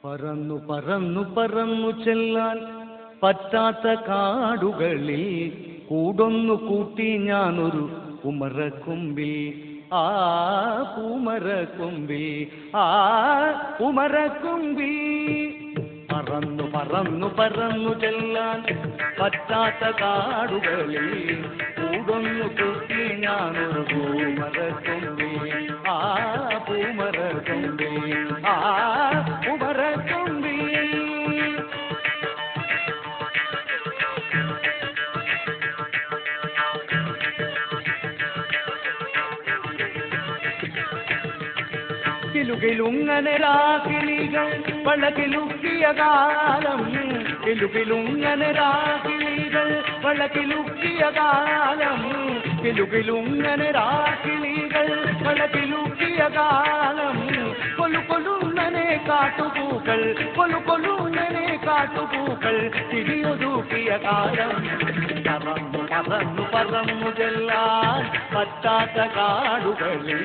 പറന്നു പറന്നു പറന്നു ചെല്ലാൻ പറ്റാത്ത കാടുകളിൽ കൂടൊന്നു കൂട്ടി ഞാനൊരു കുമരക്കൊമ്പിൽ ആ കുമരക്കൊമ്പിൽ ആ കുമരക്കൊമ്പിൽ പറന്നു പറന്നു പറന്നു ചെല്ലാൻ പറ്റാത്ത കാടുകളിൽ കൂടൊന്നു കൂട്ടി ഞാനൊരു കുമരക്കൊമ്പിൽ ആ കുമരക്കൊമ്പിൽ ആ കുമരക്കൊമ്പിൽ കിലുകിലുങ്ങനെ രാഗിളികൾ വളകിലുക്കിയ കാലം കിലുകിലുങ്ങനെ രാഗിളികൾ വളകിലുക്കിയ കാലം കിലുകിലുങ്ങനെ രാഗിളികൾ വളകിലുക്കിയ കാലം കൊലുകൊലുങ്ങനെ കാട്ടുപൂക്കൾ കൊലുകൊലുങ്ങനെ കാട്ടുപൂക്കൾ തിരിയൊതുക്കിയ കാലം പറന്നു പറന്നു പറന്നു ചെല്ലാൻ പറ്റാത്ത കാടുകളിൽ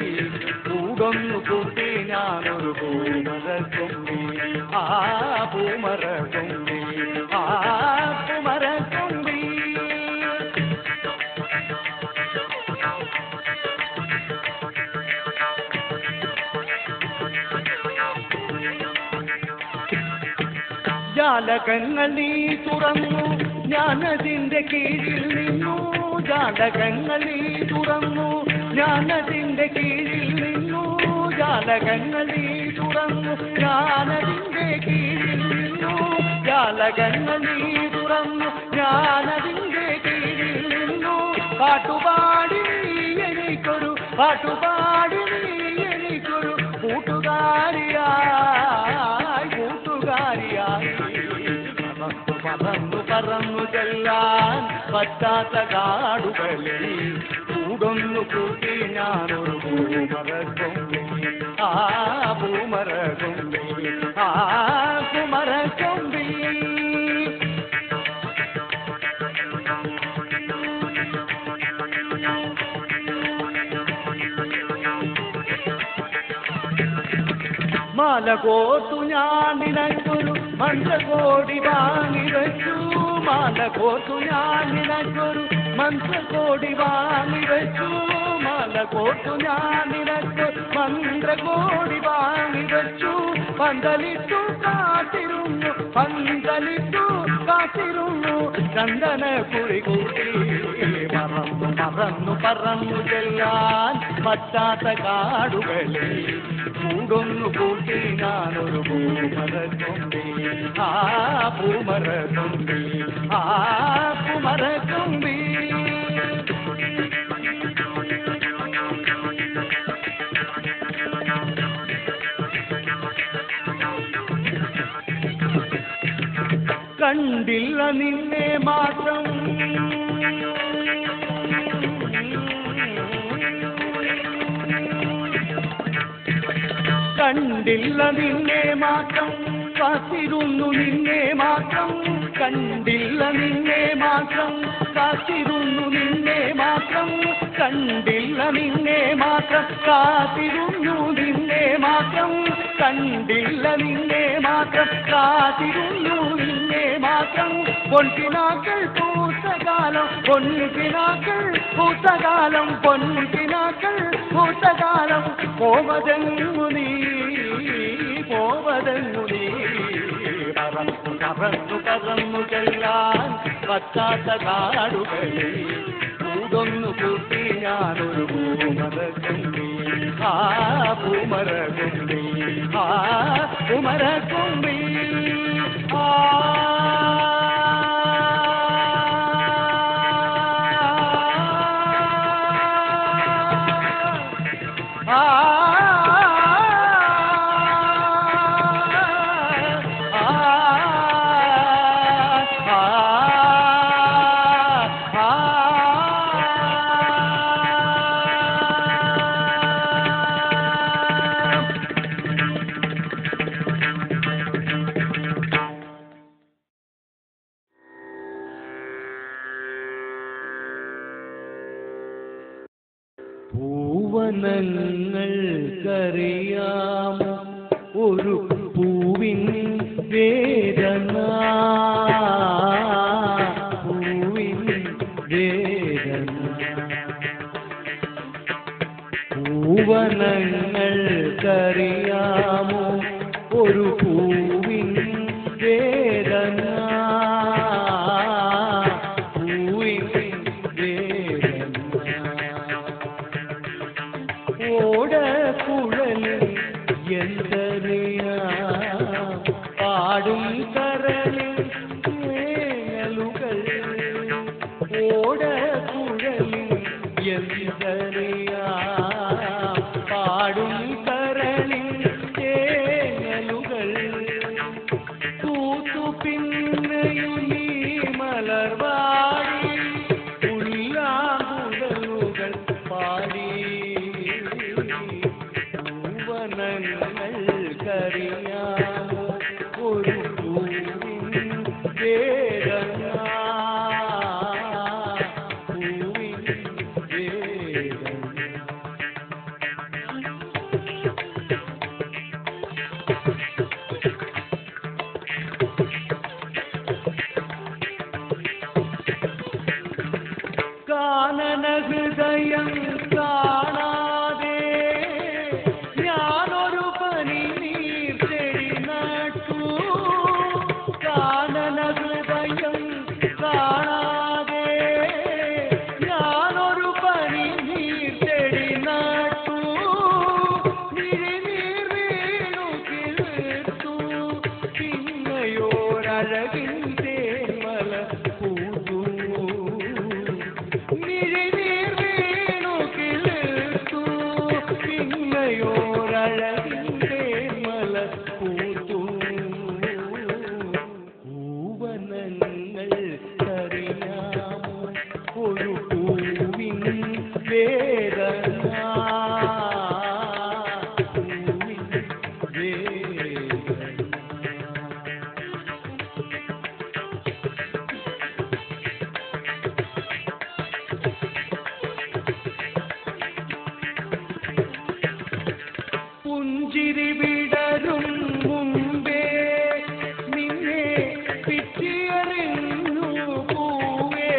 കൂടൊന്നു കൂട്ടി ഞാനൊരു പൂമരക്കൊമ്പിൽ ആ പൂമരക്കൊമ്പിൽ ആ പൂമരക്കൊമ്പിൽ ജാലകങ്ങൾ നീ തുറന്നു ഞാനതിൻ്റെ കീഴിൽ നിന്നു ജാലകങ്ങൾ നീ തുറന്നു ഞാനതിൻ്റെ കീഴിൽ നിന്നു ജാലകങ്ങൾ നീ തുറന്നു ഞാനതിൻ്റെ കീഴിൽ നിന്നു ജാലകങ്ങൾ നീ തുറന്നു ഞാനതിൻ്റെ കീഴിൽ നിന്നു പാട്ടുപാടി എനിക്കൊരു പാട്ടുപാടി എനിക്കൊരു കൂട്ടുകാരിയായി കൂട്ടുകാരിയായി പറന്നു പറന്നു ചെല്ലാൻ പറ്റാത്ത കാടുകളിൽ കൂടൊന്നു കൂട്ടി ഞാനൊരു പൂമരക്കൊമ്പിൽ ആ പൂമരക്കൊമ്പിൽ ആ കുമരക്കൊമ്പിൽ മാല കോർത്തു ഞാൻ നിനക്കൊരു മന്ത്രകോടി വാങ്ങി വെച്ചു മാല കോർത്തു ഞാൻ നിനക്കൊരു മന്ത്രകോടി വാങ്ങി വെച്ചു മാല കോർത്തു ഞാൻ നിനക്കൊരു മന്ത്രകോടി വാങ്ങി വെച്ചു പന്തലിട്ടു കാത്തിരുന്നു പന്തലിട്ടു കാത്തിരുന്നു ചന്ദന കുറി കൂട്ടി പറന്നു പറന്നു പറന്നു ചെല്ലാൻ പറ്റാത്ത കാടുകളിൽ കൂടൊന്നു കൂട്ടി ഞാനൊരു പൂമരക്കൊമ്പിൽ ആ പൂമരക്കൊമ്പിൽ ആ പൂമരക്കൊമ്പിൽ കണ്ടില്ല നിന്നെ മാത്രം കണ്ടില്ല നിന്നെ മാത്രം കാത്തിരുന്നു നിന്നെ മാത്രം കണ്ടില്ല നിന്നെ മാത്രം കാത്തിരുന്നു നിന്നെ മാത്രം കണ്ടില്ല നിന്നെ മാത്രം കാത്തിരുന്നു നിന്നെ മാത്രം കണ്ടില്ല നിന്നെ മാത്രം കാത്തിരുന്നു നിന്നെ മാത്രം പൊൻപിനാക്കൾ പൂത്തകാലം പൊൻപിനാക്കൾ പൂത്തകാലം പൊൻപിനാക്കൾ പൂത്തകാലം പോവതെങ്ങു നീ പോവതെങ്ങു നീ പറന്നു പറന്നു പറന്നു ചെല്ലാൻ പറ്റാത്ത കാടുകളിൽ കൂടൊന്നു കൂട്ടി ഞാനൊരു പൂമരക്കൊമ്പിൽ ആ പൂമരക്കൊമ്പിൽ ആ പൂമരക്കൊമ്പിൽ ആ പൂവനങ്ങൾക്കറിയാമോ ഒരു പൂവിൻ വേദന പൂവിൻ വേദന പൂവനങ്ങൾക്കറിയാമോ ഒരു പൂവിൻ വേദന പൂവിൻ വേദന ഓടക്കുഴലിൽ എന്തറിയാം പാടും കരളിൽ തേങ്ങലുകൾ ഓടക്കുഴലിൽ എന്തറിയാം പാടും കരളിൽ തേങ്ങലുകൾ തൂത്തു പിന്നയുലീ മലർവാടി ഉല്ലാകുഴലുകൾ പാടി പൂവനങ്ങൾക്കറിയാമോ ഒരു പൂവിൻ വേദന പൂവിൻ വേദന കാനന ഹൃദയം കാണാതെ ഞാനൊരു പനിനീർ ചെടി നട്ടു കാനന ഹൃദയം കാണാതെ ഞാനൊരു പനിനീർ ചെടി നട്ടു മിഴിനീർ വീണു കിളിർത്തു പിന്നയോരഴകിൻ തേന്മല പൂത്തു മിഴിനീർ വീണു കിളിർത്തു പിന്നയോരഴകിൻ തേന്മല പൂത്തു പൂവനങ്ങൾക്കറിയാമോ ഒരു പൂവിൻ വേദന പൂവിൻ വേദന പുഞ്ചിരി വിടരും മുമ്പേ നിന്നെ പിച്ചിയറിഞ്ഞു പൂവേ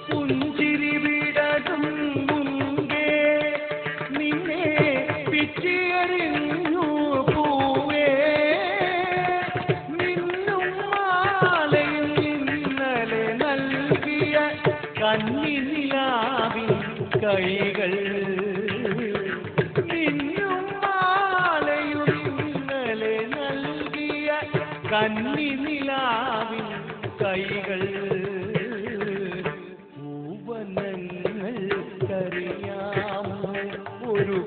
പുഞ്ചിരി വിടരും മുമ്പേ നിന്നെ പിച്ചിയറിഞ്ഞു പൂവേ നിന്നും മാലയിൽ ഇന്നലെ നൽകിയ കന്നിനിലാവിൻ കൈകൾ നിന്നും മാലയും ഇന്നലെ നൽകിയ കന്നിനിലാവിൻ കൈകൾ പൂവനങ്ങൾക്കറിയാമോ ഒരു